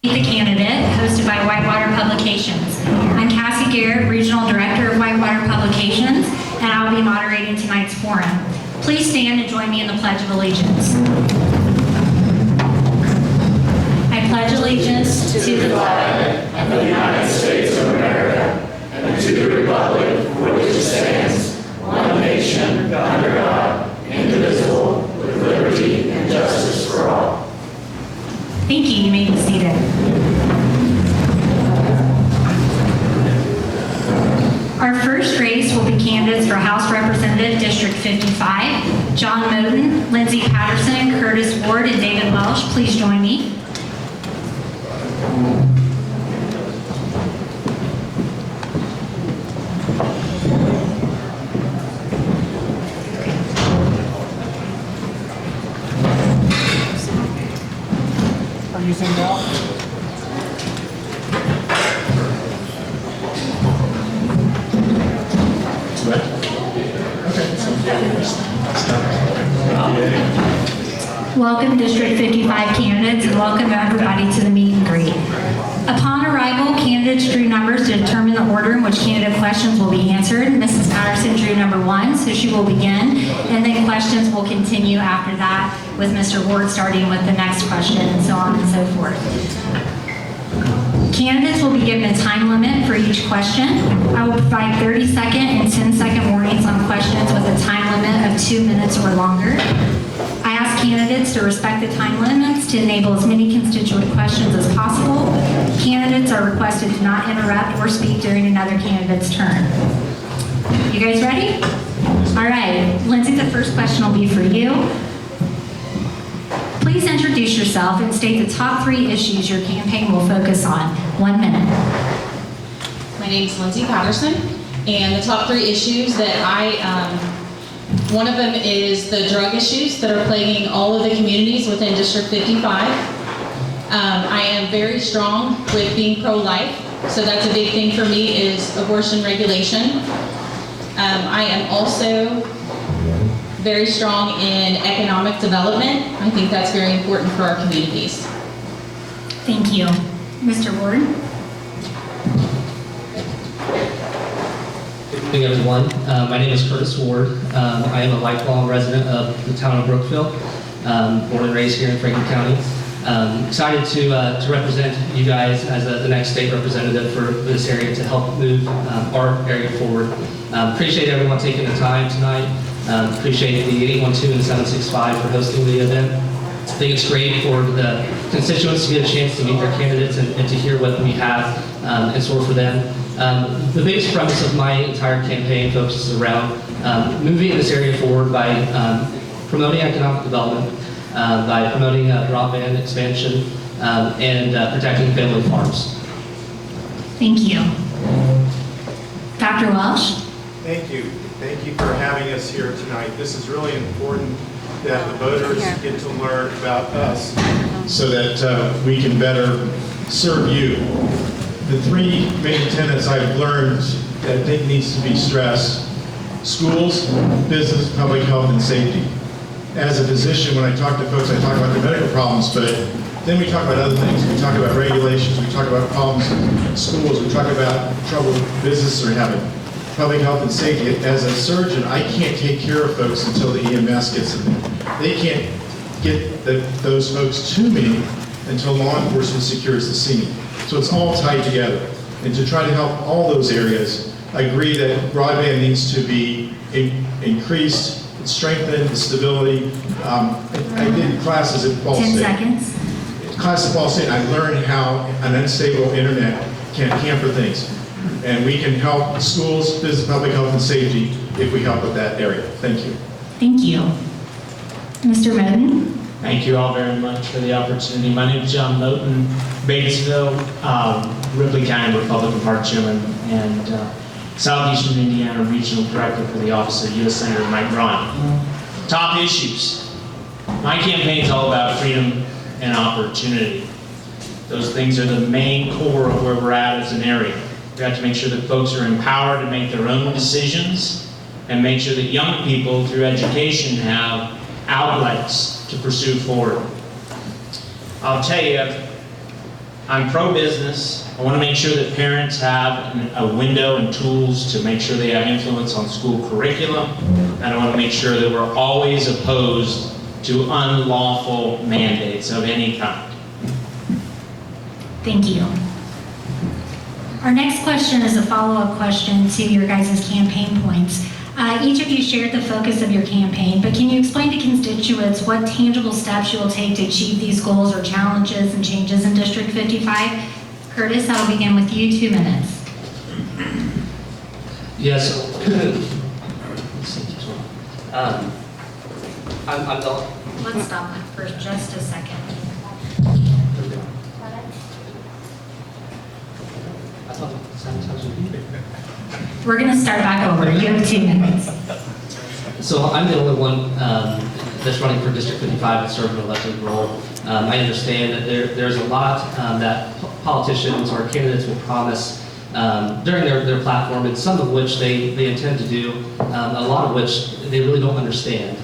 The Candidate, hosted by Whitewater Publications. I'm Cassie Garrett, Regional Director of Whitewater Publications, and I'll be moderating tonight's forum. Please stand and join me in the Pledge of Allegiance. I pledge allegiance to the flag of the United States of America and to the republic for which it stands, one nation, under God, indivisible, with liberty and justice for all. Thank you. You may be seated. Our first race will be candidates for House Representative District 55. John Moton, Lindsay Patterson, Curtis Ward, and David Welsh. Please join me. Using that. Welcome District 55 candidates, and welcome everybody to the meet and greet. Upon arrival, candidates drew numbers to determine the order in which candidate questions will be answered. Mrs. Patterson drew number 1, so she will begin, and then questions will continue after that, with Mr. Ward starting with the next question, and so on and so forth. Candidates will be given a time limit for each question. I will provide 30-second and 10-second warnings on questions with a time limit of 2 minutes or longer. I ask candidates to respect the time limits to enable as many constituent questions as possible. Candidates are requested to not interrupt or speak during another candidate's turn. You guys ready? All right, Lindsay, the first question will be for you. Please introduce yourself and state the top 3 issues your campaign will focus on. 1 minute. My name is Lindsay Patterson, and the top 3 issues that one of them is the drug issues that are plaguing all of the communities within District 55. I am very strong with being pro-life, so that's a big thing for me is abortion regulation. I am also very strong in economic development. I think that's very important for our communities. Thank you. Mr. Ward? Good evening, everyone. My name is Curtis Ward. I am a lifelong resident of the town of Brookville, born and raised here in Franklin County. Excited to represent you guys as the next state representative for this area to help move our area forward. Appreciate everyone taking the time tonight. Appreciate the 812 and 765 for hosting the event. I think it's great for the constituents to get a chance to meet their candidates and to hear what we have in store for them. The biggest premise of my entire campaign focuses around moving this area forward by promoting economic development, by promoting broadband expansion, and protecting family farms. Thank you. Dr. Welsh? Thank you. Thank you for having us here tonight. This is really important that the voters get to learn about us so that we can better serve you. The 3 main tenets I've learned that I think needs to be stressed: schools, business, public health, and safety. As a physician, when I talk to folks, I talk about their medical problems, but then we talk about other things. We talk about regulations, we talk about problems in schools, we talk about trouble businesses are having. Public health and safety. As a surgeon, I can't take care of folks until the EMS gets them there. They can't get those folks to me until law enforcement secures the scene. So it's all tied together. And to try to help all those areas, I agree that broadband needs to be increased, strengthened, stability. I did classes at Ball State. 10 seconds. Class at Ball State, I learned how an unstable internet can hamper things. And we can help schools, business, public health, and safety if we help with that area. Thank you. Thank you. Mr. Moton? Thank you all very much for the opportunity. My name is John Moton, Batesville, Ripley County Republican Party Chairman, and Southeastern Indiana Regional Director for the Office of U.S. Senator Mike Braun. Top issues. My campaign is all about freedom and opportunity. Those things are the main core of where we're at as an area. We have to make sure that folks are empowered to make their own decisions and make sure that young people, through education, have outlets to pursue forward. I'll tell you, I'm pro-business. I want to make sure that parents have a window and tools to make sure they have influence on school curriculum. And I want to make sure that we're always opposed to unlawful mandates of any kind. Thank you. Our next question is a follow-up question to your guys' campaign points. Each of you shared the focus of your campaign, but can you explain to constituents what tangible steps you will take to achieve these goals or challenges and changes in District 55? Curtis, I'll begin with you, 2 minutes. Yes. I'm the. Let's stop that for just a second. I thought sometimes we did. We're going to start back over. You have 2 minutes. So I'm the only one that's running for District 55 and serving an elected role. I understand that there's a lot that politicians or candidates will promise during their platform, and some of which they intend to do, a lot of which they really don't understand.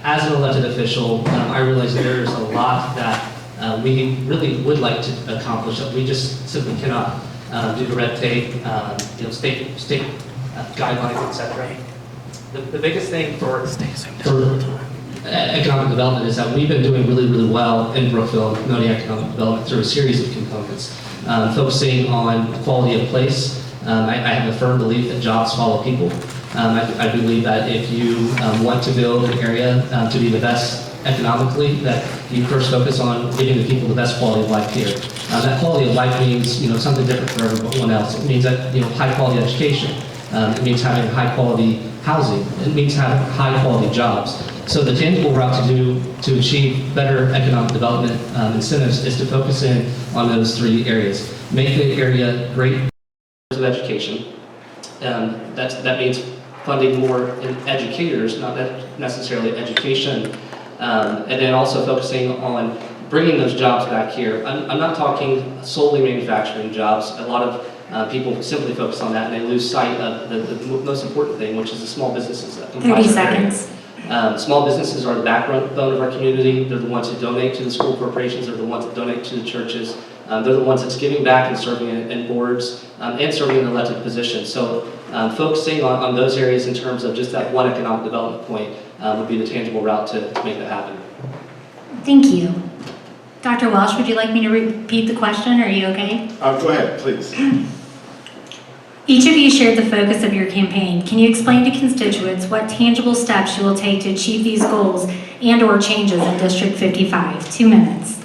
As an elected official, I realize that there's a lot that we really would like to accomplish that we just simply cannot due to red tape, state guidelines, etc. The biggest thing for economic development is that we've been doing really, really well in Brookville, promoting economic development through a series of components, focusing on quality of place. I have a firm belief that jobs follow people. I believe that if you want to build an area to be the best economically, that you first focus on giving the people the best quality of life here. That quality of life means something different for everyone else. It means that high quality education. It means having high quality housing. It means having high quality jobs. So the tangible route to achieve better economic development incentives is to focus in on those 3 areas. Make the area great of education. That means funding more in educators, not necessarily education. And then also focusing on bringing those jobs back here. I'm not talking solely manufacturing jobs. A lot of people simply focus on that and they lose sight of the most important thing, which is the small businesses. That 30 seconds. Small businesses are the backbone of our community. They're the ones who donate to the school corporations. They're the ones that donate to the churches. They're the ones that's giving back and serving in boards and serving in elected positions. So focusing on those areas in terms of just that one economic development point would be the tangible route to make that happen. Thank you. Dr. Welsh, would you like me to repeat the question? Are you okay? Go ahead, please. Each of you shared the focus of your campaign. Can you explain to constituents what tangible steps you will take to achieve these goals and/or changes in District 55? 2 minutes.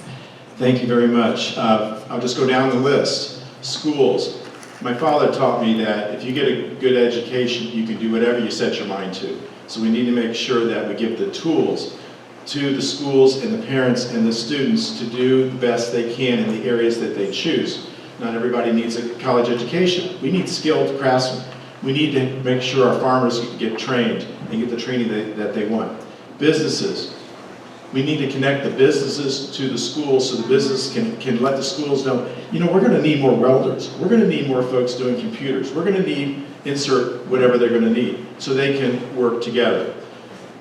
Thank you very much. I'll just go down the list. Schools. My father taught me that if you get a good education, you can do whatever you set your mind to. So we need to make sure that we give the tools to the schools and the parents and the students to do the best they can in the areas that they choose. Not everybody needs a college education. We need skilled craftsmen. We need to make sure our farmers get trained and get the training that they want. Businesses. We need to connect the businesses to the schools so the business can let the schools know, we're going to need more welders. We're going to need more folks doing computers. We're going to need insert whatever they're going to need so they can work together.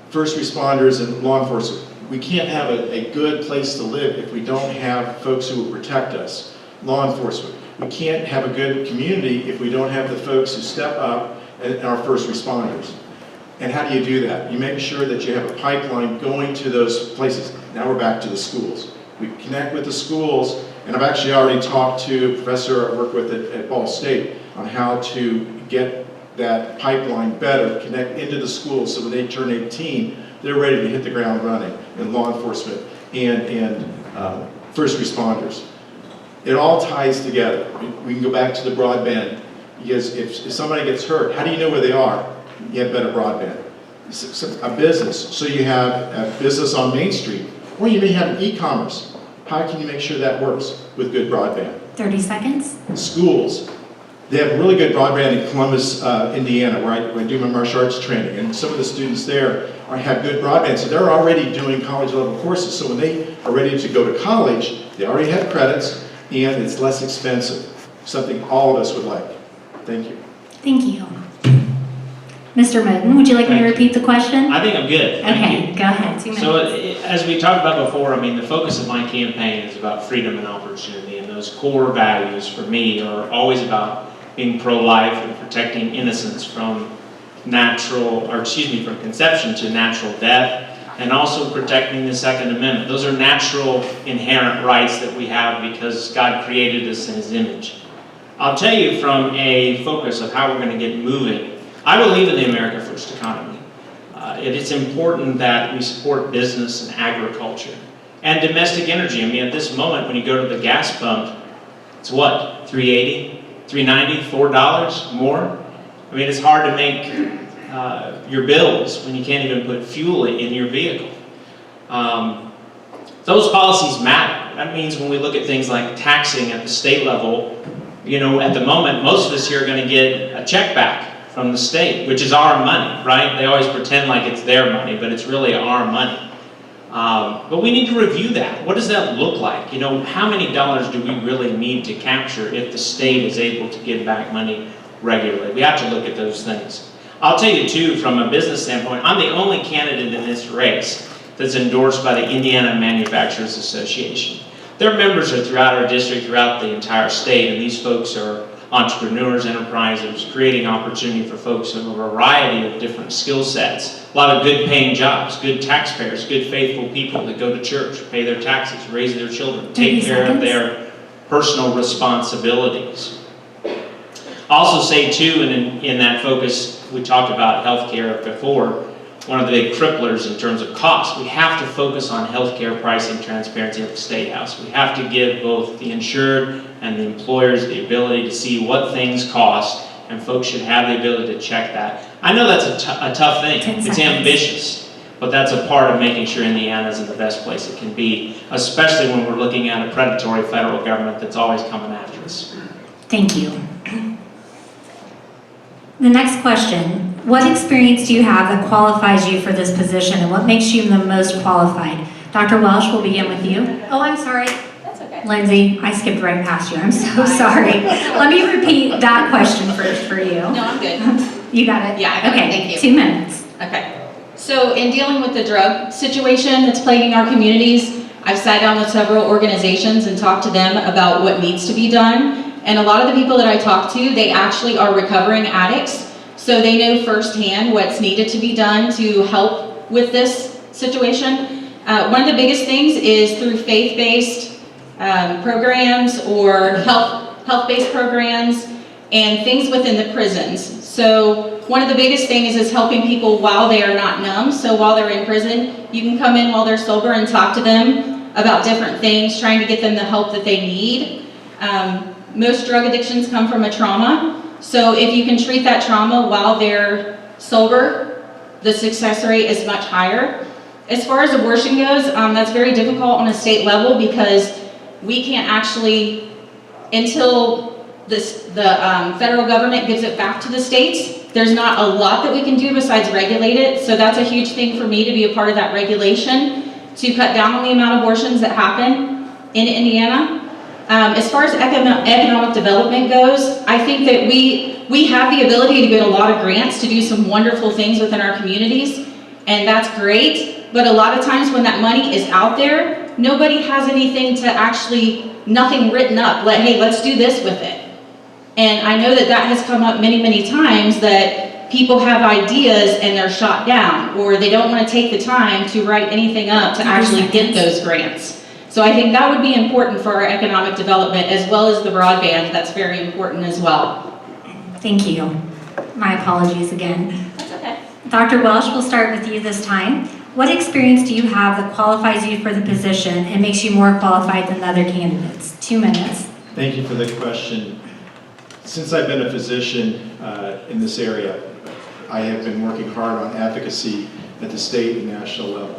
First responders and law enforcement. We can't have a good place to live if we don't have folks who will protect us. Law enforcement. We can't have a good community if we don't have the folks who step up and our first responders. And how do you do that? You make sure that you have a pipeline going to those places. Now we're back to the schools. We connect with the schools, and I've actually already talked to a professor I work with at Ball State on how to get that pipeline better, connect into the schools so when they turn 18, they're ready to hit the ground running in law enforcement and first responders. It all ties together. We can go back to the broadband because if somebody gets hurt, how do you know where they are? You have better broadband. A business, so you have a business on Main Street, or you may have e-commerce. How can you make sure that works with good broadband? 30 seconds. Schools. They have really good broadband in Columbus, Indiana, where I do my martial arts training, and some of the students there have good broadband, so they're already doing college level courses, so when they are ready to go to college, they already have credits, and it's less expensive, something all of us would like. Thank you. Thank you. Mr. Moton, would you like me to Thank you. repeat the question? I think I'm good. Thank Okay, you. go ahead, 2 minutes. So as we talked about before, I mean, the focus of my campaign is about freedom and opportunity, and those core values for me are always about being pro-life and protecting innocence from from conception to natural death, and also protecting the Second Amendment. Those are natural, inherent rights that we have because God created us in His image. I'll tell you from a focus of how we're going to get moving. I believe in the America First economy. It's important that we support business and agriculture and domestic energy. I mean, at this moment, when you go to the gas pump, it's what, $3.80, $3.90, $4 more? I mean, it's hard to make your bills when you can't even put fuel in your vehicle. Those policies matter. That means when we look at things like taxing at the state level, you know, at the moment, most of us here are going to get a check back from the state, which is our money, right? They always pretend like it's their money, but it's really our money. But we need to review that. What does that look like? You know, how many dollars do we really need to capture if the state is able to give back money regularly? We have to look at those things. I'll tell you too, from a business standpoint, I'm the only candidate in this race that's endorsed by the Indiana Manufacturers Association. Their members are throughout our district, throughout the entire state, and these folks are entrepreneurs, enterprisers, creating opportunity for folks of a variety of different skill sets. A lot of good paying jobs, good taxpayers, good faithful people that go to church, pay their taxes, raise their children, take care of their personal responsibilities. I'll also say too, and in that focus, we talked about healthcare before, one of the big cripplers in terms of cost. We have to focus on healthcare pricing transparency at the State House. We have to give both the insured and the employers the ability to see what things cost, and folks should have the ability to check that. I know that's a tough thing. It's ambitious, but that's a part of making sure Indiana is in the best place it can be, especially when we're looking at a predatory federal government that's always coming after us. Thank you. The next question, what experience do you have that qualifies you for this position, and what makes you the most qualified? Dr. Welsh, we'll begin with you. Oh, I'm sorry. That's okay. Lindsay, I skipped right past you. I'm so sorry. Let me repeat that question first for you. No, I'm good. You got it? Yeah, I got it. Okay, Thank you. 2 minutes. Okay. So in dealing with the drug situation that's plaguing our communities, I've sat down with several organizations and talked to them about what needs to be done. And a lot of the people that I talk to, they actually are recovering addicts. So they know firsthand what's needed to be done to help with this situation. One of the biggest things is through faith-based programs or health-based programs and things within the prisons. So one of the biggest things is helping people while they are not numb. So while they're in prison, you can come in while they're sober and talk to them about different things, trying to get them the help that they need. Most drug addictions come from a trauma. So if you can treat that trauma while they're sober, the success rate is much higher. As far as abortion goes, that's very difficult on a state level because we can't actually, until the federal government gives it back to the states, there's not a lot that we can do besides regulate it. So that's a huge thing for me to be a part of that regulation, to cut down on the amount of abortions that happen in Indiana. As far as economic development goes, I think that we have the ability to get a lot of grants to do some wonderful things within our communities, and that's great. But a lot of times when that money is out there, nobody has anything to actually, nothing written up, like, hey, let's do this with it. And I know that that has come up many, many times, that people have ideas and they're shot down, or they don't want to take the time to write anything up to actually get those grants. So I think that would be important for our economic development, as well as the broadband. That's very important as well. Thank you. My apologies again. That's okay. Dr. Welsh, we'll start with you this time. What experience do you have that qualifies you for the position and makes you more qualified than other candidates? 2 minutes. Thank you for the question. Since I've been a physician in this area, I have been working hard on advocacy at the state and national level.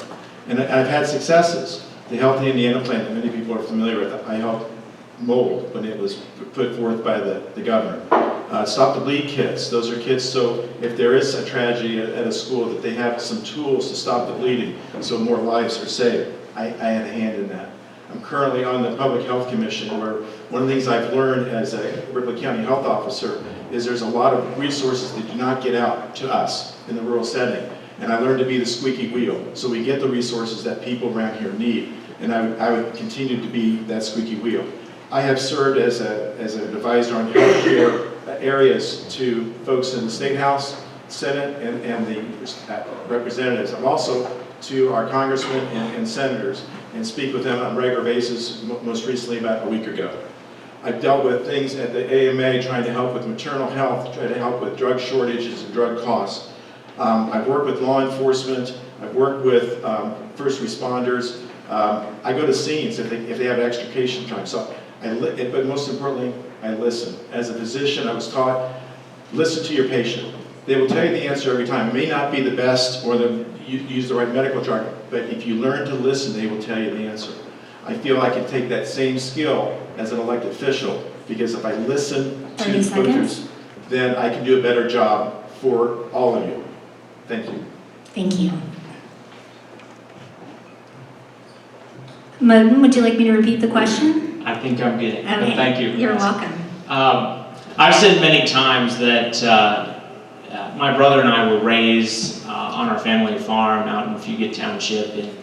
And I've had successes. The Healthy Indiana Plan that many people are familiar with, I helped mold when it was put forth by the governor. Stop the Bleed kits. Those are kits so if there is a tragedy at a school, that they have some tools to stop the bleeding so more lives are saved. I had a hand in that. I'm currently on the Public Health Commission, where one of the things I've learned as a Ripley County health officer is there's a lot of resources that do not get out to us in the rural setting. And I learned to be the squeaky wheel, so we get the resources that people around here need. And I would continue to be that squeaky wheel. I have served as an advisor on healthcare areas to folks in the State House, Senate, and the representatives. I'm also to our congressmen and senators and speak with them on a regular basis, most recently about a week ago. I've dealt with things at the AMA trying to help with maternal health, trying to help with drug shortages and drug costs. I've worked with law enforcement. I've worked with first responders. I go to scenes if they have extrication time. So, but most importantly, I listen. As a physician, I was taught, listen to your patient. They will tell you the answer every time. It may not be the best or use the right medical jargon, but if you learn to listen, they will tell you the answer. I feel I can take that same skill as an elected official, because if I listen to the voters, then I can do a better job for all of you. Thank you. Thank you. Moton, would you like me to repeat the question? I think I'm good. Okay. Thank you. You're welcome. I've said many times that my brother and I were raised on our family farm out in Fugate Township in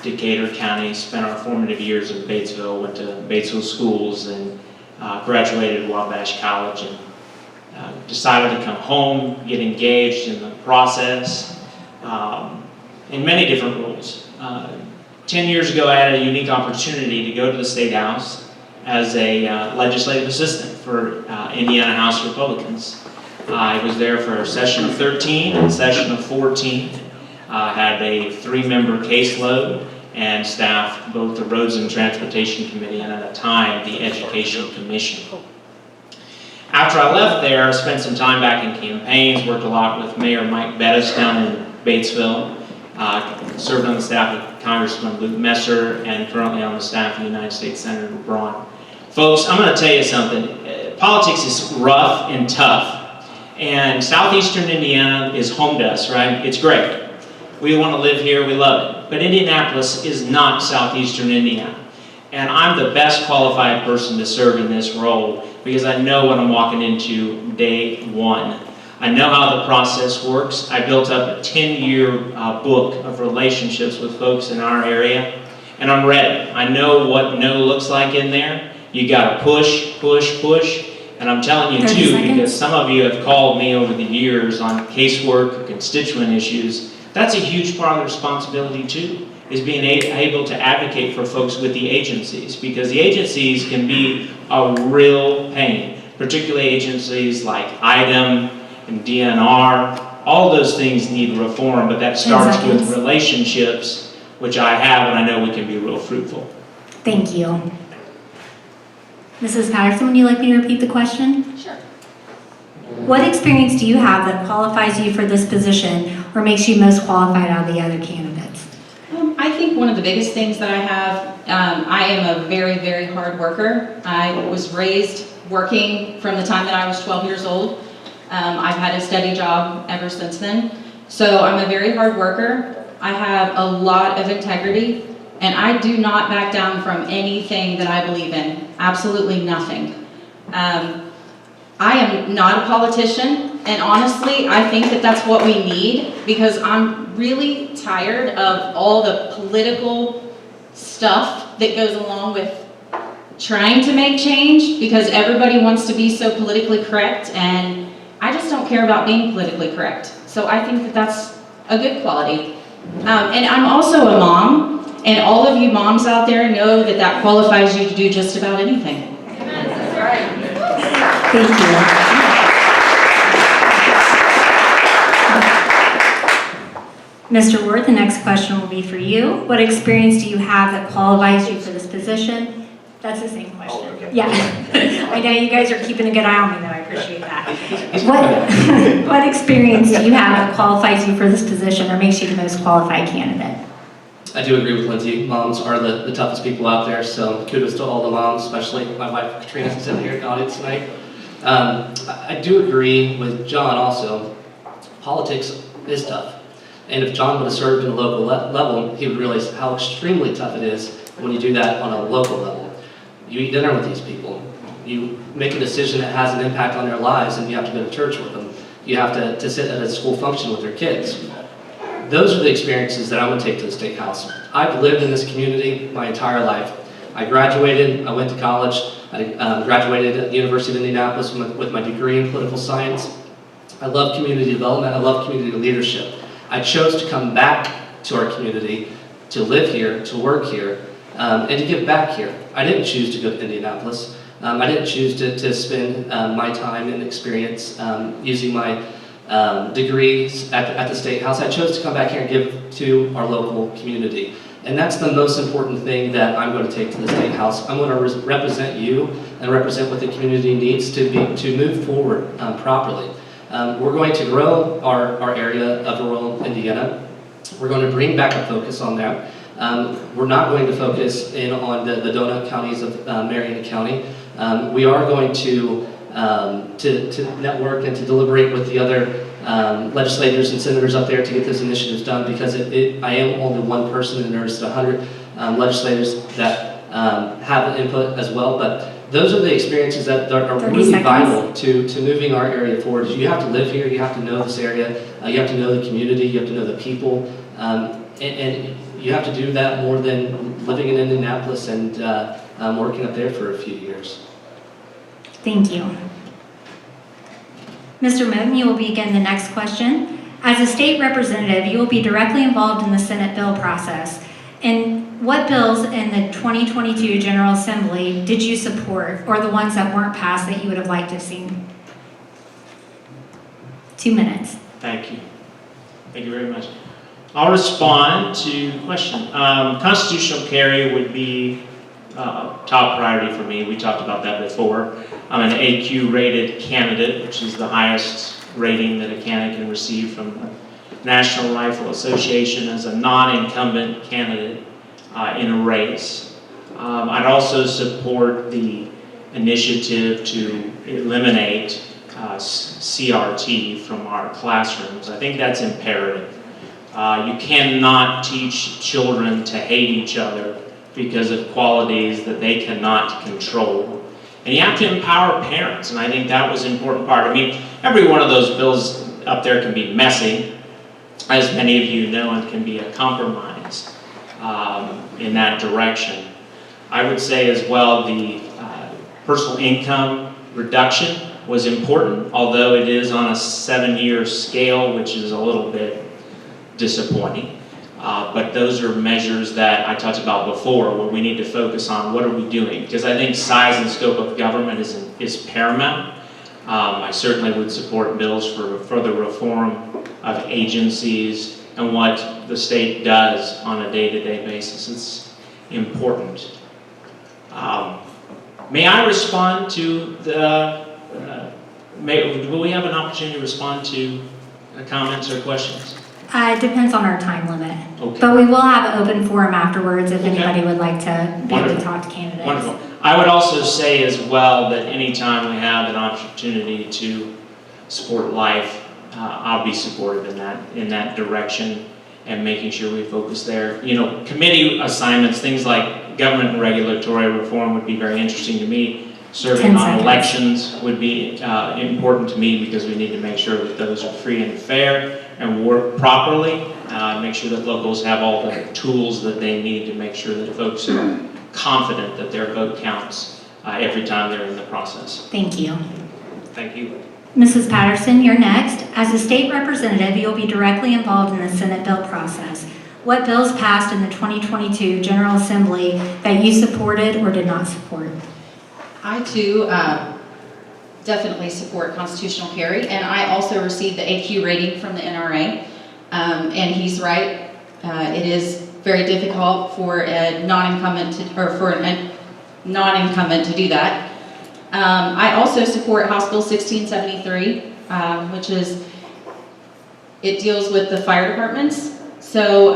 Decatur County, spent our formative years in Batesville, went to Batesville schools, and graduated Wabash College, and decided to come home, get engaged in the process in many different roles. 10 years ago, I had a unique opportunity to go to the State House as a legislative assistant for Indiana House Republicans. I was there for a session of 13 and session of 14. Had a 3-member caseload and staffed both the Roads and Transportation Committee and at the time the Education Commission. After I left there, I spent some time back in campaigns, worked a lot with Mayor Mike Bettis down in Batesville, served on the staff of Congressman Luke Messer, and currently on the staff of United States Senator Braun. Folks, I'm going to tell you something. Politics is rough and tough, and southeastern Indiana is home to us, right? It's great. We want to live here, we love it. But Indianapolis is not southeastern Indiana. And I'm the best qualified person to serve in this role because I know what I'm walking into day one. I know how the process works. I built up a 10-year book of relationships with folks in our area, and I'm ready. I know what no looks like in there. You got to push, push, push. And I'm telling you too, because some of you have called me over the years on casework or constituent issues. That's a huge part of the responsibility too, is being able to advocate for folks with the agencies, because the agencies can be a real pain, particularly agencies like IDEM and DNR. All those things need reform, but that starts with relationships, which I have, and I know we can be real fruitful. Thank you. Mrs. Patterson, would you like me to repeat the question? Sure. What experience do you have that qualifies you for this position or makes you most qualified out of the other candidates? I think one of the biggest things that I have, I am a very, very hard worker. I was raised working from the time that I was 12 years old. I've had a steady job ever since then. So I'm a very hard worker. I have a lot of integrity, and I do not back down from anything that I believe in. Absolutely nothing. I am not a politician, and honestly, I think that that's what we need, because I'm really tired of all the political stuff that goes along with trying to make change, because everybody wants to be so politically correct, and I just don't care about being politically correct. So I think that that's a good quality. And I'm also a mom, and all of you moms out there know that that qualifies you to do just about anything. Thank you. Mr. Ward, the next question will be for you. What experience do you have that qualifies you for this position? That's the same question. Oh, okay. Yeah. I know you guys are keeping a good eye on me, though. I appreciate that. What experience do you have that qualifies you for this position or makes you the most qualified candidate? I do agree with Lindsay. Moms are the toughest people out there, so kudos to all the moms, especially my wife Katrina, who's in here in the audience tonight. I do agree with John also. Politics is tough. And if John would have served in a local level, he would realize how extremely tough it is When you do that on a local level, you eat dinner with these people. You make a decision that has an impact on their lives, and you have to go to church with them. You have to sit at a school function with their kids. Those are the experiences that I would take to the State House. I've lived in this community my entire life. I graduated, I went to college, I graduated at the University of Indianapolis with my degree in political science. I love community development, I love community leadership. I chose to come back to our community, to live here, to work here, and to give back here. I didn't choose to go to Indianapolis. I didn't choose to spend my time and experience using my degrees at the State House. I chose to come back here and give to our local community. And that's the most important thing that I'm going to take to the State House. I'm going to represent you and represent what the community needs to move forward properly. We're going to grow our area of rural Indiana. We're going to bring back a focus on that. We're not going to focus in on the donut counties of Marion County. We are going to network and to deliberate with the other legislators and senators up there to get those initiatives done, because I am only one person and there's 100 legislators that have input as well. But those are the experiences that are really vital to moving our area forward. You have to live here, you have to know this area, you have to know the community, you have to know the people, and you have to do that more than living in Indianapolis and working up there for a few years. Thank you. Mr. Moton, you will begin the next question. As a state representative, you will be directly involved in the Senate bill process. And what bills in the 2022 General Assembly did you support, or the ones that weren't passed that you would have liked to have seen? 2 minutes. Thank you. Thank you very much. I'll respond to the question. Constitutional carry would be top priority for me. We talked about that before. I'm an AQ rated candidate, which is the highest rating that a candidate can receive from the National Rifle Association as a non-incumbent candidate in a race. I'd also support the initiative to eliminate CRT from our classrooms. I think that's imperative. You cannot teach children to hate each other because of qualities that they cannot control. And you have to empower parents, and I think that was an important part. I mean, every one of those bills up there can be messy, as many of you know, and can be a compromise in that direction. I would say as well the personal income reduction was important, although it is on a 7-year scale, which is a little bit disappointing. But those are measures that I talked about before, where we need to focus on what are we doing, because I think size and scope of government is paramount. I certainly would support bills for further reform of agencies and what the state does on a day-to-day basis. It's important. May I respond to the, will we have an opportunity to respond to comments or questions? It depends on our time limit. Okay. But we will have an open forum afterwards if Okay. anybody would like to be able to Wonderful. talk to candidates. Wonderful. I would also say as well that anytime we have an opportunity to support life, I'll be supportive in that direction and making sure we focus there. You know, committee assignments, things like government and regulatory reform would be very interesting to me. Serving 10 on seconds. elections would be important to me, because we need to make sure that those are free and fair and work properly. Make sure that locals have all the tools that they need to make sure that folks are confident that their vote counts every time they're in the process. Thank you. Thank you. Mrs. Patterson, you're next. As a state representative, you'll be directly involved in the Senate bill process. What bills passed in the 2022 General Assembly that you supported or did not support? I too definitely support constitutional carry, and I also received the AQ rating from the NRA, and he's right. It is very difficult for a non-incumbent to do that. I also support House Bill 1673, which it deals with the fire departments. So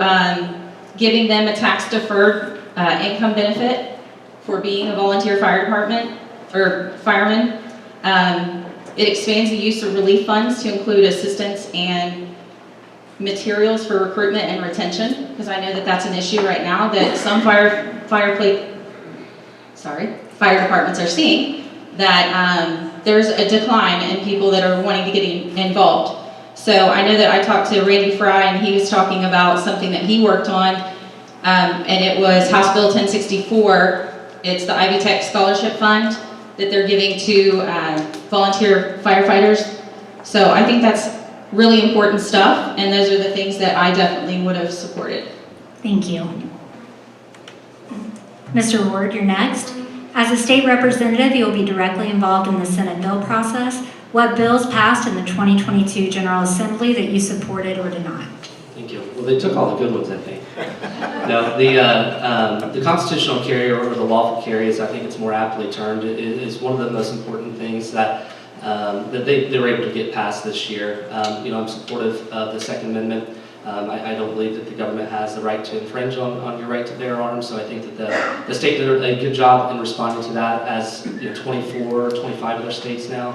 giving them a tax-deferred income benefit for being a volunteer fire department or fireman. It expands the use of relief funds to include assistance and materials for recruitment and retention, because I know that that's an issue right now, that some fire fire departments are seeing, that there's a decline in people that are wanting to get involved. So I know that I talked to Randy Fry, and he was talking about something that he worked on, and it was House Bill 1064. It's the Ivy Tech Scholarship Fund that they're giving to volunteer firefighters. So I think that's really important stuff, and those are the things that I definitely would have supported. Thank you. Mr. Ward, you're next. As a state representative, you will be directly involved in the Senate bill process. What bills passed in the 2022 General Assembly that you supported or did not? Thank you. Well, they took all the good ones, I think. No, the constitutional carry, or the lawful carry, as I think it's more aptly termed, is one of the most important things that they were able to get passed this year. I'm supportive of the Second Amendment. I don't believe that the government has the right to infringe on your right to bear arms, so I think that the state did a good job in responding to that, as 24, 25 other states now,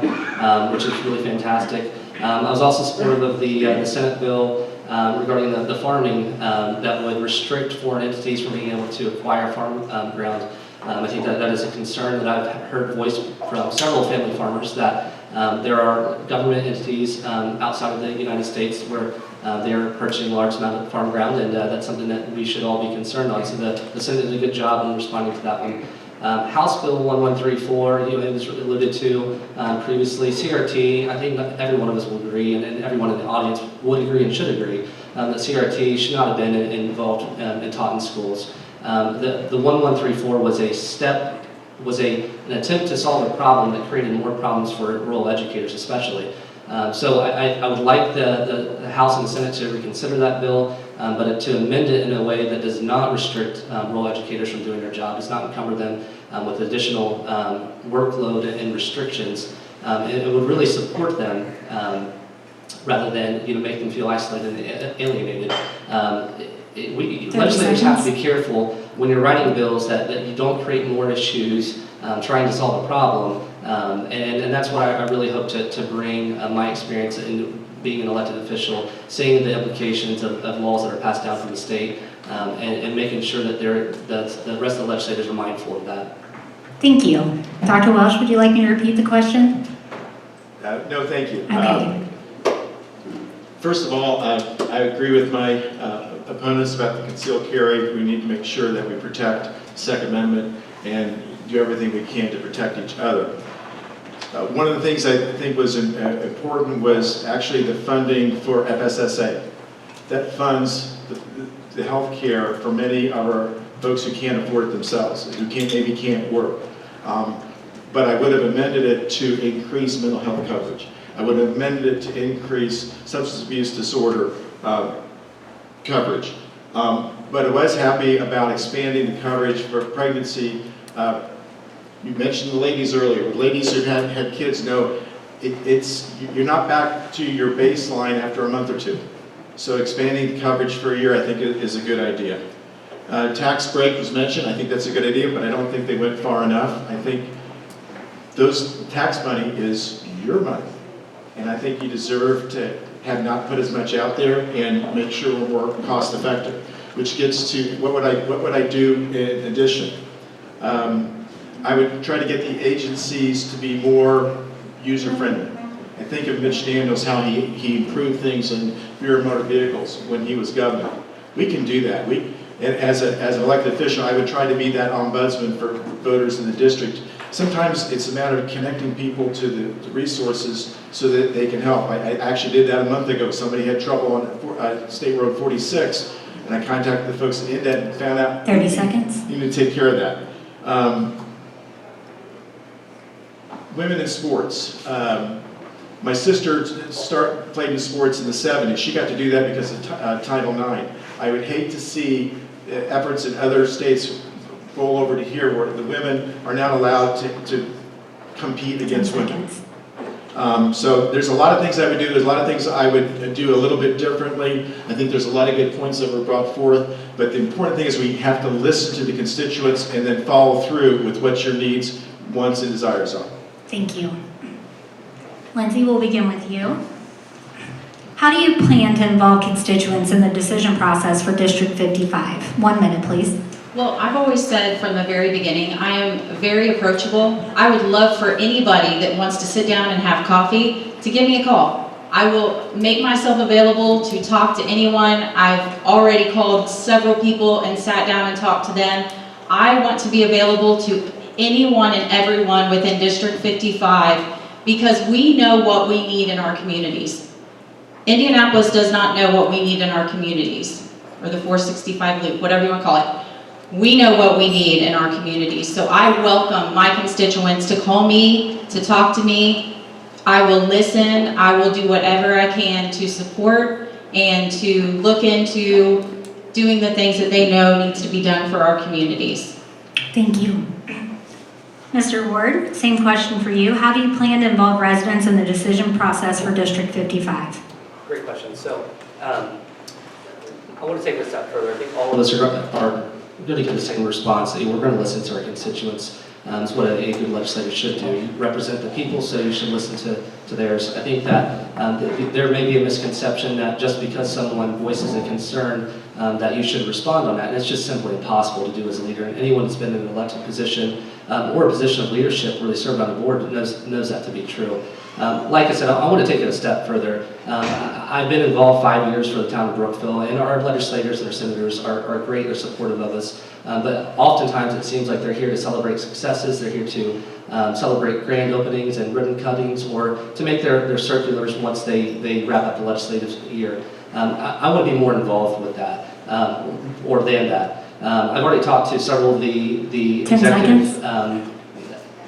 which is really fantastic. I was also supportive of the Senate bill regarding the farming that would restrict foreign entities from being able to acquire farm ground. I think that is a concern that I've heard voiced from several family farmers, that there are government entities outside of the United States where they are purchasing large amount of farm ground, and that's something that we should all be concerned on. So the Senate did a good job in responding to that one. House Bill 1134, it was alluded to previously. CRT, I think every one of us will agree, and everyone in the audience would agree and should agree, that CRT should not have been involved and taught in schools. The 1134 was an attempt to solve a problem that created more problems for rural educators especially. So I would like the House and the Senate to reconsider that bill, but to amend it in a way that does not restrict rural educators from doing their job, does not encumber them with additional workload and restrictions. It would really support them rather than make them feel isolated and alienated. Legislators have to be careful when you're writing bills that you don't create more issues trying to solve a problem. And that's what I really hope to bring my experience in being an elected official, seeing the implications of laws that are passed down from the state, and making sure that the rest of the legislators are mindful of that. Thank you. Dr. Welsh, would you like me to repeat the question? No, thank you. Okay. First of all, I agree with my opponents about the concealed carry. We need to make sure that we protect the Second Amendment and do everything we can to protect each other. One of the things I think was important was actually the funding for FSSA. That funds the health care for many of our folks who can't afford it themselves, who maybe can't work. But I would have amended it to increase mental health coverage. I would have amended it to increase substance abuse disorder coverage. But I was happy about expanding the coverage for pregnancy. You mentioned the ladies earlier. Ladies who had kids know you're not back to your baseline after a month or two. So expanding the coverage for a year, I think, is a good idea. Tax break was mentioned. I think that's a good idea, but I don't think they went far enough. I think those tax money is your money, and I think you deserve to have not put as much out there and make sure we're more cost effective. Which gets to what would I do in addition? I would try to get the agencies to be more user-friendly. I think of Mitch Daniels, how he improved things in Bureau of Motor Vehicles when he was governor. We can do that. As an elected official, I would try to be that ombudsman for voters in the district. Sometimes it's a matter of connecting people to the resources so that they can help. I actually did that a month ago. Somebody had trouble on State Road 46, and I contacted the folks at INDET and found out 30 seconds. You need to take care of that. Women in sports. My sister played in sports in the 70s. She got to do that because of Title IX. I would hate to see efforts in other states roll over to here where the women are not allowed to compete against women. So there's a lot of things I would do. There's a lot of things I would do a little bit differently. I think there's a lot of good points that were brought forth. But the important thing is we have to listen to the constituents and then follow through with what your needs, wants, and desires are. Thank you. Lindsay, we'll begin with you. How do you plan to involve constituents in the decision process for District 55? 1 minute, please. Well, I've always said from the very beginning, I am very approachable. I would love for anybody that wants to sit down and have coffee to give me a call. I will make myself available to talk to anyone. I've already called several people and sat down and talked to them. I want to be available to anyone and everyone within District 55 because we know what we need in our communities. Indianapolis does not know what we need in our communities, or the 465 loop, whatever you want to call it. We know what we need in our communities. So I welcome my constituents to call me, to talk to me. I will listen. I will do whatever I can to support and to look into doing the things that they know needs to be done for our communities. Thank you. Mr. Ward, same question for you. How do you plan to involve residents in the decision process for District 55? Great question. So, I want to take this a step further. I think all of us are going to get the same response. We're going to listen to our constituents. It's what a good legislator should do. You represent the people, so you should listen to theirs. I think that there may be a misconception that just because someone voices a concern that you should respond on that, and it's just simply impossible to do as a leader. And anyone that's been in an elected position or a position of leadership where they serve on a board knows that to be true. Like I said, I want to take it a step further. I've been involved 5 years for the town of Brookville, and our legislators and our senators are great, they're supportive of us. But oftentimes it seems like they're here to celebrate successes, they're here to celebrate grand openings and ribbon cuttings, or to make their circulars once they wrap up the legislative year. I want to be more involved with that, or than that. I've already talked to several of the executive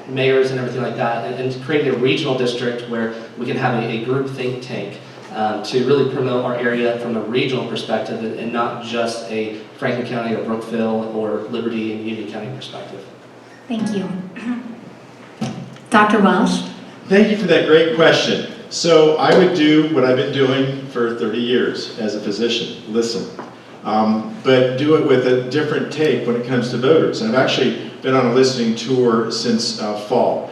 mayors and everything like that, and creating a regional district where we can have a group think tank to really promote our area from a regional perspective and not just a Franklin County or Brookville or Liberty and Union County perspective. Thank you. Dr. Welsh? Thank you for that great question. So I would do what I've been doing for 30 years as a physician, listen. But do it with a different take when it comes to voters. And I've actually been on a listening tour since fall,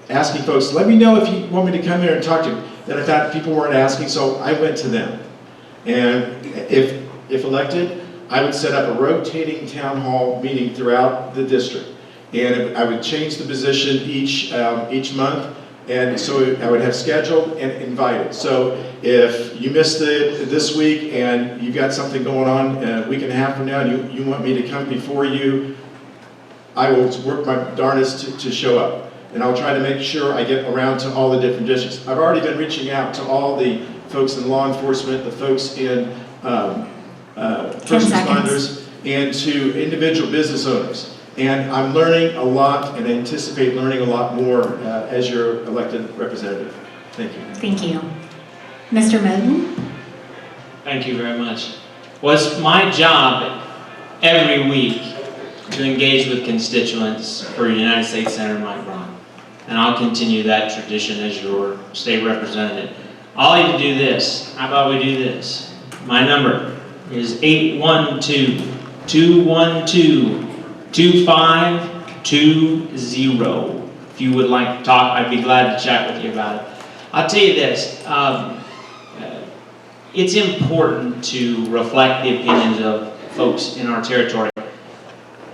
asking folks, let me know if you want me to come here and talk to you. Then I found people weren't asking, so I went to them. And if elected, I would set up a rotating town hall meeting throughout the district. And I would change the position each month. And so I would have scheduled and invited. So if you missed it this week and you've got something going on a week and a half from now and you want me to come before you, I will work my darndest to show up. And I'll try to make sure I get around to all the different districts. I've already been reaching out to all the folks in law enforcement, the folks in first responders, and to individual business owners. And I'm learning a lot and anticipate learning a lot more as your elected representative. Thank you. Thank you. Mr. Moton? Thank you very much. Well, it's my job every week to engage with constituents for United States Senator Mike Braun. And I'll continue that tradition as your state representative. I'll even do this. How about we do this? My number is 812-212-2520. If you would like to talk, I'd be glad to chat with you about it. I'll tell you this. It's important to reflect the opinions of folks in our territory.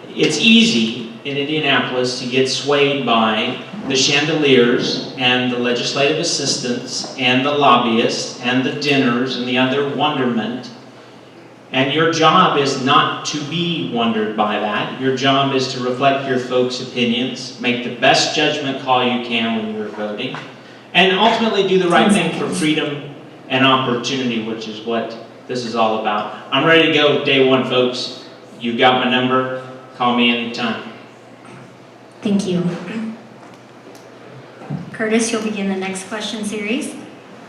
It's easy in Indianapolis to get swayed by the chandeliers and the legislative assistants and the lobbyists and the dinners and the other wonderment. And your job is not to be wondered by that. Your job is to reflect your folks' opinions, make the best judgment call you can when you're voting, and ultimately do the right thing for freedom and opportunity, which is what this is all about. I'm ready to go day one, folks. You've got my number. Call me anytime. Thank you. Curtis, you'll begin the next question series.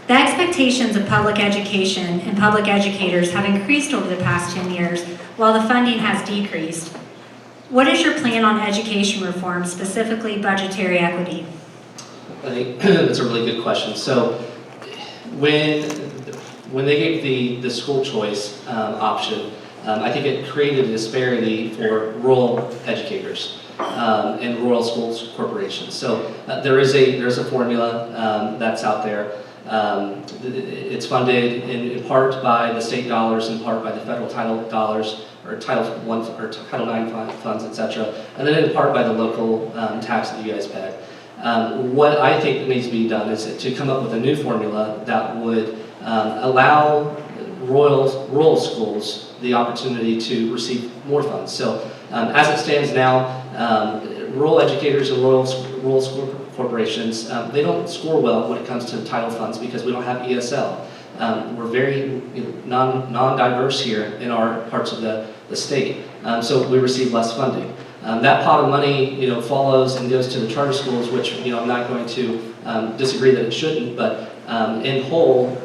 The expectations of public education and public educators have increased over the past 10 years, while the funding has decreased. What is your plan on education reform, specifically budgetary equity? I think that's a really good question. So when they gave the school choice option, I think it created a disparity for rural educators and rural schools corporations. So there's a formula that's out there. It's funded in part by the state dollars, in part by the federal title dollars. or Title I or Title IX funds, etc., and then in part by the local tax that you guys pay. What I think needs to be done is to come up with a new formula that would allow rural schools the opportunity to receive more funds. So as it stands now, rural educators and rural school corporations, they don't score well when it comes to title funds because we don't have ESL. We're very non-diverse here in our parts of the state, so we receive less funding. That pot of money, follows and goes to the charter schools, which, I'm not going to disagree that it shouldn't, but in whole,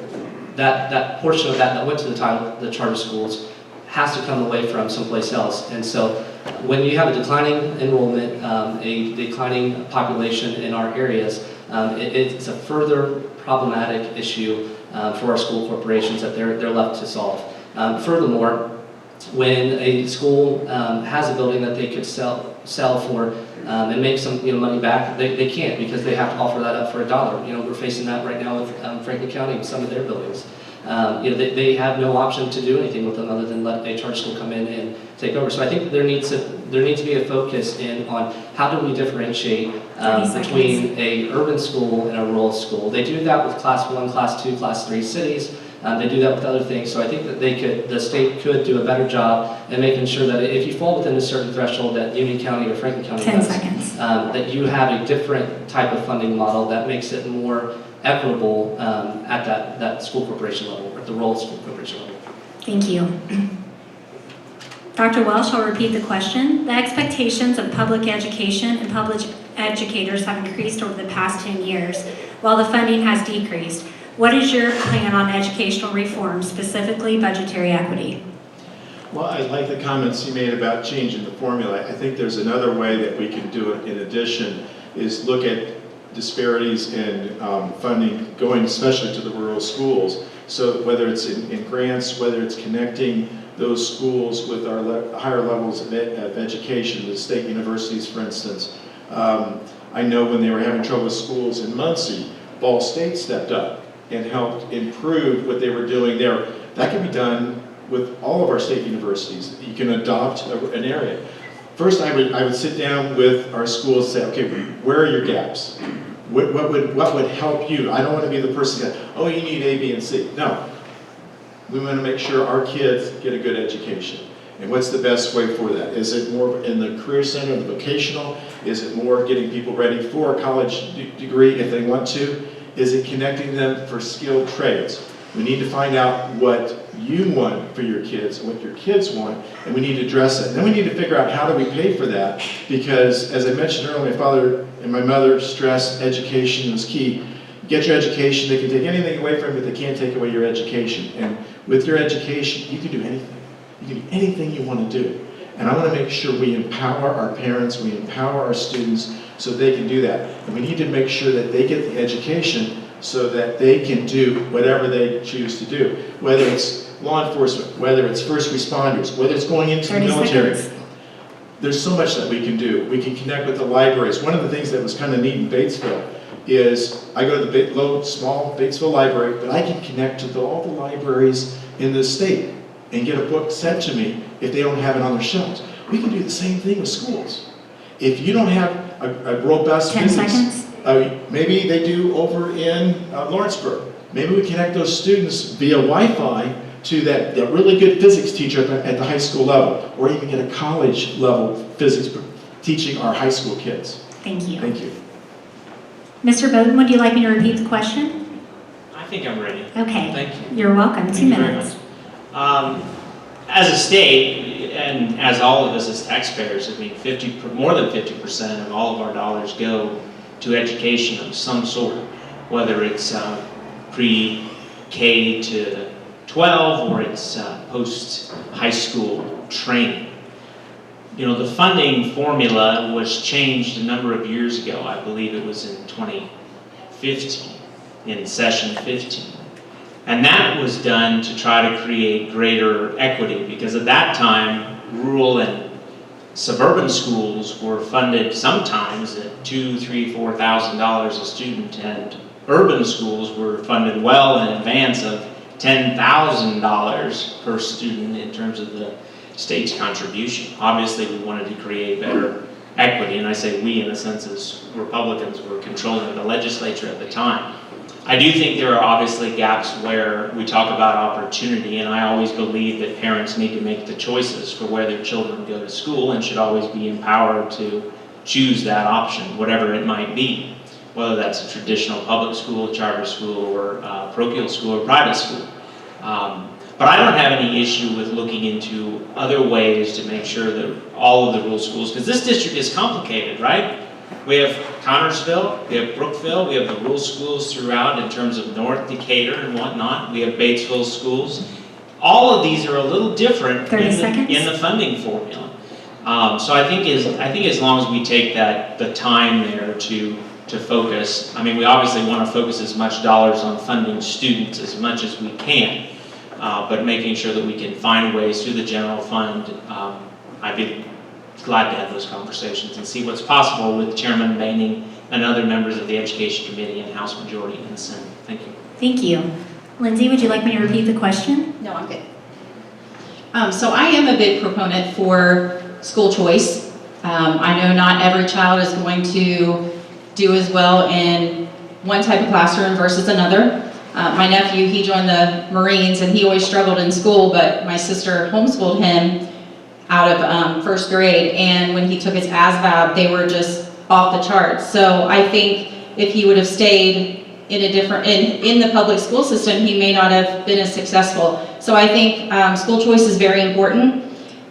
that portion of that went to the charter schools has to come away from someplace else. And so when you have a declining enrollment, a declining population in our areas, it's a further problematic issue for our school corporations that they're left to solve. Furthermore, when a school has a building that they could sell for and make some money back, they can't because they have to offer that up for $1. We're facing that right now with Franklin County and some of their buildings. They have no option to do anything with them other than let a charter school come in and take over. So I think there needs to be a focus on how do we differentiate between a urban school and a rural school. They do that with Class 1, Class 2, Class 3 cities. They do that with other things. So I think that the state could do a better job in making sure that if you fall within a certain threshold that Union County or Franklin County 10 does, seconds. that you have a different type of funding model that makes it more equitable at that school corporation level, or the rural school corporation level. Thank you. Dr. Welsh, I'll repeat the question. The expectations of public education and public educators have increased over the past 10 years, while the funding has decreased. What is your plan on educational reform, specifically budgetary equity? Well, I like the comments you made about changing the formula. I think there's another way that we can do it in addition, is look at disparities in funding going especially to the rural schools. So whether it's in grants, whether it's connecting those schools with our higher levels of education, the state universities, for instance. I know when they were having trouble with schools in Muncie, Ball State stepped up and helped improve what they were doing there. That can be done with all of our state universities. You can adopt an area. First, I would sit down with our schools and say, okay, where are your gaps? What would help you? I don't want to be the person that, oh, you need A, B, and C. No. We want to make sure our kids get a good education. And what's the best way for that? Is it more in the career center, the vocational? Is it more getting people ready for a college degree if they want to? Is it connecting them for skilled trades? We need to find out what you want for your kids and what your kids want, and we need to address it. And then we need to figure out how do we pay for that, because as I mentioned earlier, my father and my mother stressed education was key. Get your education, they can take anything away from you, but they can't take away your education. And with your education, you can do anything. You can do anything you want to do. And I want to make sure we empower our parents, we empower our students so they can do that. And we need to make sure that they get the education so that they can do whatever they choose to do. Whether it's law enforcement, whether it's first responders, whether it's going into the military. There's so much that we can do. We can connect with the libraries. One of the things that was kind of neat in Batesville is I go to the small Batesville library, but I can connect to all the libraries in the state and get a book sent to me if they don't have it on their shelves. We can do the same thing with schools. If you don't have a robust 10 business, seconds. Maybe they do over in Lawrenceburg. Maybe we connect those students via Wi-Fi to that really good physics teacher at the high school level, or even get a college level physics teaching our high school kids. Thank you. Thank you. Mr. Moton, would you like me to repeat the question? I think I'm ready. Okay. Thank you. You're welcome. Thank 2 you very minutes. much. As a state, and as all of us as taxpayers, I mean, more than 50% of all of our dollars go to education of some sort, whether it's pre-K to 12 or it's post-high school training. You know, the funding formula was changed a number of years ago. I believe it was in 2015, in session 15. And that was done to try to create greater equity, because at that time, rural and suburban schools were funded sometimes at $2,000, $3,000, $4,000 a student, and urban schools were funded well in advance of $10,000 per student in terms of the state's contribution. Obviously, we wanted to create better equity, and I say we in the sense as Republicans were controlling the legislature at the time. I do think there are obviously gaps where we talk about opportunity, and I always believe that parents need to make the choices for where their children go to school and should always be empowered to choose that option, whatever it might be, whether that's a traditional public school, charter school, or parochial school, or private school. But I don't have any issue with looking into other ways to make sure that all of the rural schools, because this district is complicated, right? We have Connersville, we have Brookville, we have the rural schools throughout in terms of North Decatur and whatnot. We have Batesville schools. All of these are a little different in the funding formula. So I think as long as we take the time there to focus, I mean, we obviously want to focus as much dollars on funding students as much as we can, but making sure that we can find ways through the general fund. I'd be glad to have those conversations and see what's possible with Chairman Baining and other members of the Education Committee and House Majority in the Senate. Thank you. Thank you. Lindsay, would you like me to repeat the question? No, I'm good. So I am a big proponent for school choice. I know not every child is going to do as well in one type of classroom versus another. My nephew, he joined the Marines and he always struggled in school, but my sister homeschooled him out of first grade, and when he took his ASVAB, they were just off the charts. So I think if he would have stayed in the public school system, he may not have been as successful. So I think school choice is very important,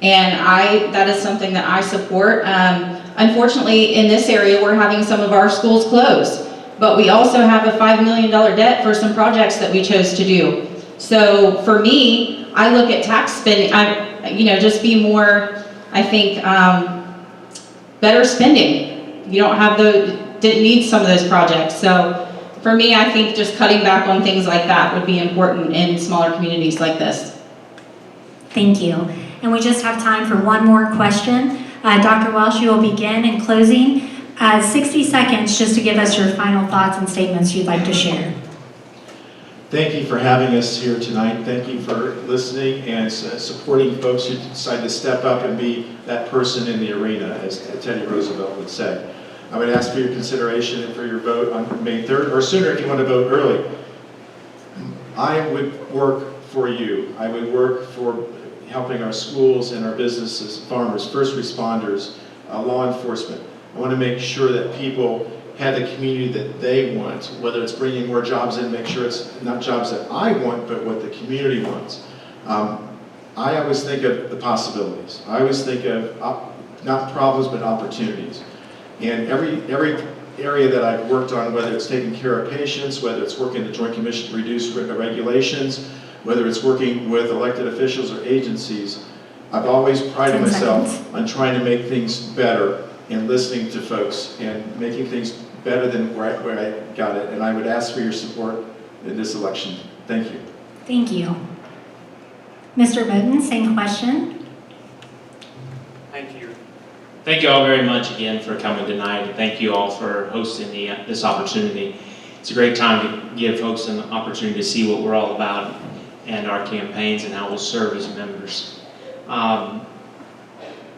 and that is something that I support. Unfortunately, in this area, we're having some of our schools close, but we also have a $5 million debt for some projects that we chose to do. So for me, I look at tax spending, just be more, I think, better spending. You didn't need some of those projects. So for me, I think just cutting back on things like that would be important in smaller communities like this. Thank you. And we just have time for one more question. Dr. Welsh, you will begin in closing. 60 seconds just to give us your final thoughts and statements you'd like to share. Thank you for having us here tonight. Thank you for listening and supporting folks who decide to step up and be that person in the arena, as Teddy Roosevelt would say. I would ask for your consideration and for your vote on May 3rd, or sooner if you want to vote early. I would work for you. I would work for helping our schools and our businesses, farmers, first responders, law enforcement. I want to make sure that people have the community that they want, whether it's bringing more jobs in, make sure it's not jobs that I want, but what the community wants. I always think of the possibilities. I always think of not problems, but opportunities. And every area that I've worked on, whether it's taking care of patients, whether it's working at the Joint Commission to reduce regulations, whether it's working with elected officials or agencies, I've always prided myself on trying to make things better and listening to folks and making things better than where I got it. And I would ask for your support in this election. Thank you. Thank you. Mr. Moton, same question. Thank you. Thank you all very much again for coming tonight, and thank you all for hosting this opportunity. It's a great time to give folks an opportunity to see what we're all about and our campaigns and how we'll serve as members.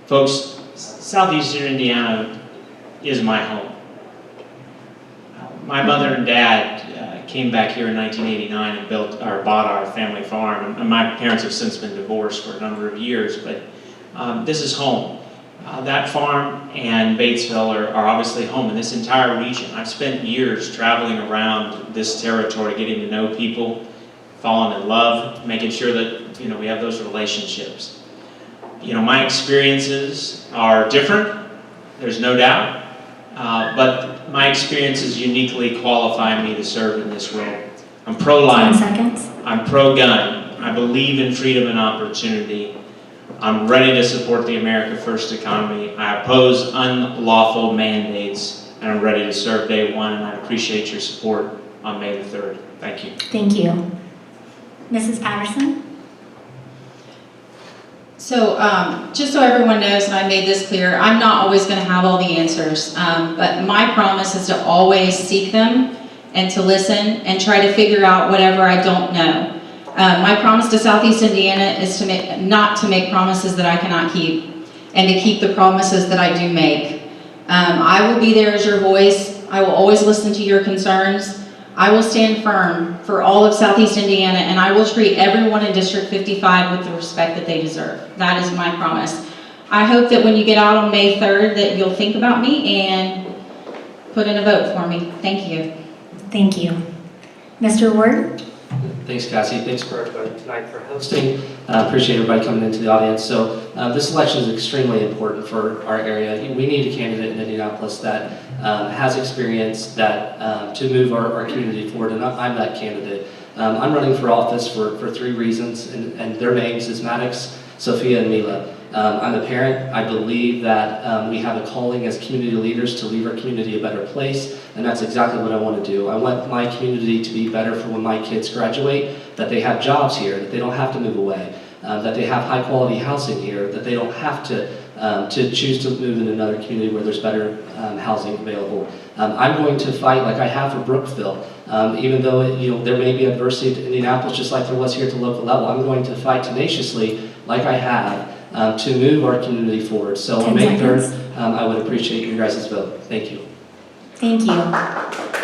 Folks, Southeastern Indiana is my home. My mother and dad came back here in 1989 and bought our family farm. And my parents have since been divorced for a number of years, but this is home. That farm and Batesville are obviously home in this entire region. I've spent years traveling around this territory, getting to know people, falling in love, making sure that we have those relationships. My experiences are different, there's no doubt, but my experiences uniquely qualify me to serve in this role. I'm pro-life. 10 seconds. I'm pro-gun. I believe in freedom and opportunity. I'm ready to support the America First economy. I oppose unlawful mandates, and I'm ready to serve day one, and I appreciate your support on May the 3rd. Thank you. Thank you. Mrs. Patterson? So just so everyone knows, and I made this clear, I'm not always going to have all the answers, but my promise is to always seek them and to listen and try to figure out whatever I don't know. My promise to Southeast Indiana is not to make promises that I cannot keep, and to keep the promises that I do make. I will be there as your voice. I will always listen to your concerns. I will stand firm for all of Southeast Indiana, and I will treat everyone in District 55 with the respect that they deserve. That is my promise. I hope that when you get out on May 3rd that you'll think about me and put in a vote for me. Thank you. Thank you. Mr. Ward? Thanks, Cassie. Thanks for everybody tonight for hosting. Appreciate everybody coming into the audience. So this election is extremely important for our area. We need a candidate in Indianapolis that has experience that to move our community forward, and I'm that candidate. I'm running for office for 3 reasons, and their names is Maddox, Sophia, and Mila. I'm a parent. I believe that we have a calling as community leaders to leave our community a better place, and that's exactly what I want to do. I want my community to be better for when my kids graduate, that they have jobs here, that they don't have to move away, that they have high quality housing here, that they don't have to choose to move in another community where there's better housing available. I'm going to fight like I have for Brookville, even though there may be adversity to Indianapolis just like there was here at the local level. I'm going to fight tenaciously like I have to move our community forward. So on May 3rd, I would appreciate your guys' vote. Thank you. Thank you.